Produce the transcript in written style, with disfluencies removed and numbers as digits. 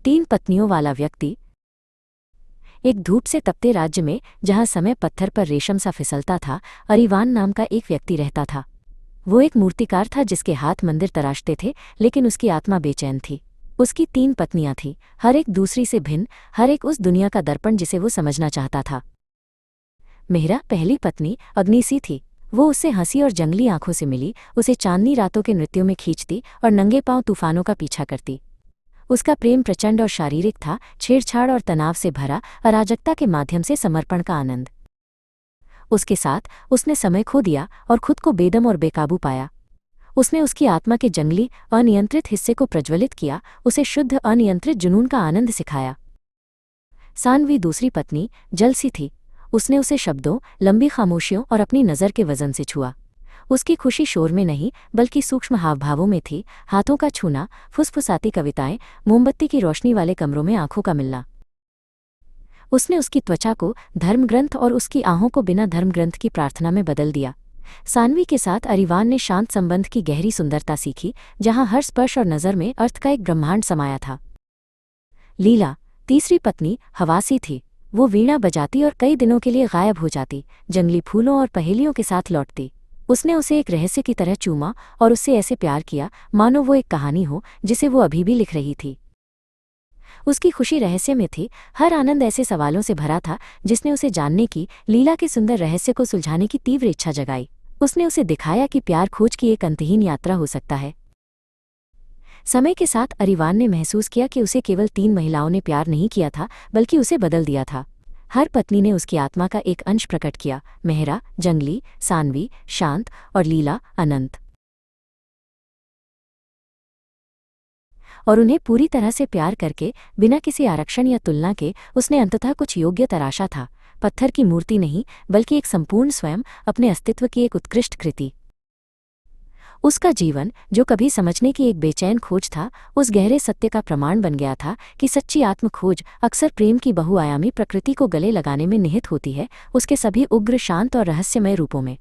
तीन पत्नियों वाला व्यक्ति। एक धूप से तपते राज्य में, जहां समय पत्थर पर रेशम सा फिसलता था, अरिवान नाम का एक व्यक्ति रहता था। वो एक मूर्तिकार था जिसके हाथ मंदिर तराशते थे, लेकिन उसकी आत्मा बेचैन थी। उसकी तीन पत्नियां थीं, हर एक दूसरी से भिन्न, हर एक उस दुनिया का दर्पण जिसे वो समझना चाहता था। मेहरा पहली पत्नी अग्निसी थी। वो उससे हंसी और जंगली आंखों से मिली, उसे चांदनी रातों के नृत्यों में खींचती और नंगे पांव तूफानों का पीछा करती। उसका प्रेम प्रचंड और शारीरिक था, छेड़छाड़ और तनाव से भरा, अराजकता के माध्यम से समर्पण का आनंद। उसके साथ उसने समय खो दिया और खुद को बेदम और बेकाबू पाया। उसने उसकी आत्मा के जंगली, अनियंत्रित हिस्से को प्रज्वलित किया, उसे शुद्ध अनियंत्रित जुनून का आनंद सिखाया। सानवी दूसरी पत्नी जलसी थी। उसने उसे शब्दों, लंबी खामोशियों और अपनी नज़र के वजन से छुआ। उसकी खुशी शोर में नहीं, बल्कि सूक्ष्म हावभावों में थी, हाथों का छूना, फुसफुसाती कविताएं, मोमबत्ती की रोशनी वाले कमरों में आंखों का मिलना। उसने उसकी त्वचा को धर्मग्रंथ और उसकी आहों को बिना धर्मग्रंथ की प्रार्थना में बदल दिया। सानवी के साथ अरिवान ने शांत संबंध की गहरी सुंदरता सीखी, जहां हर स्पर्श और नज़र में अर्थ का एक ब्रह्मांड समाया था। लीला तीसरी पत्नी हवासी थी। वो वीणा बजाती और कई दिनों के लिए गायब हो जाती, जंगली फूलों और पहेलियों के साथ लौटती। उसने उसे एक रहस्य की तरह चूमा और उससे ऐसे प्यार किया मानो वो एक कहानी हो जिसे वो अभी भी लिख रही थी। उसकी खुशी रहस्य में थी, हर आनंद ऐसे सवालों से भरा था जिसने उसे जानने की, लीला के सुंदर रहस्य को सुलझाने की तीव्र इच्छा जगाई। उसने उसे दिखाया कि प्यार खोज की एक अंतहीन यात्रा हो सकता है। समय के साथ अरिवान ने महसूस किया कि उसे केवल तीन महिलाओं ने प्यार नहीं किया था, बल्कि उसे बदल दिया था। हर पत्नी ने उसकी आत्मा का एक अंश प्रकट किया, मेहरा जंगली, सानवी शांत और लीला अनंत। और उन्हें पूरी तरह से प्यार करके, बिना किसी आरक्षण या तुलना के, उसने अंततः कुछ योग्य तराशा था। पत्थर की मूर्ति नहीं, बल्कि एक संपूर्ण स्वयं, अपने अस्तित्व की एक उत्कृष्ट कृति। उसका जीवन, जो कभी समझने की एक बेचैन खोज था, उस गहरे सत्य का प्रमाण बन गया था कि सच्ची आत्मखोज अक्सर प्रेम की बहुआयामी प्रकृति को गले लगाने में निहित होती है, उसके सभी उग्र, शांत और रहस्यमय रूपों में।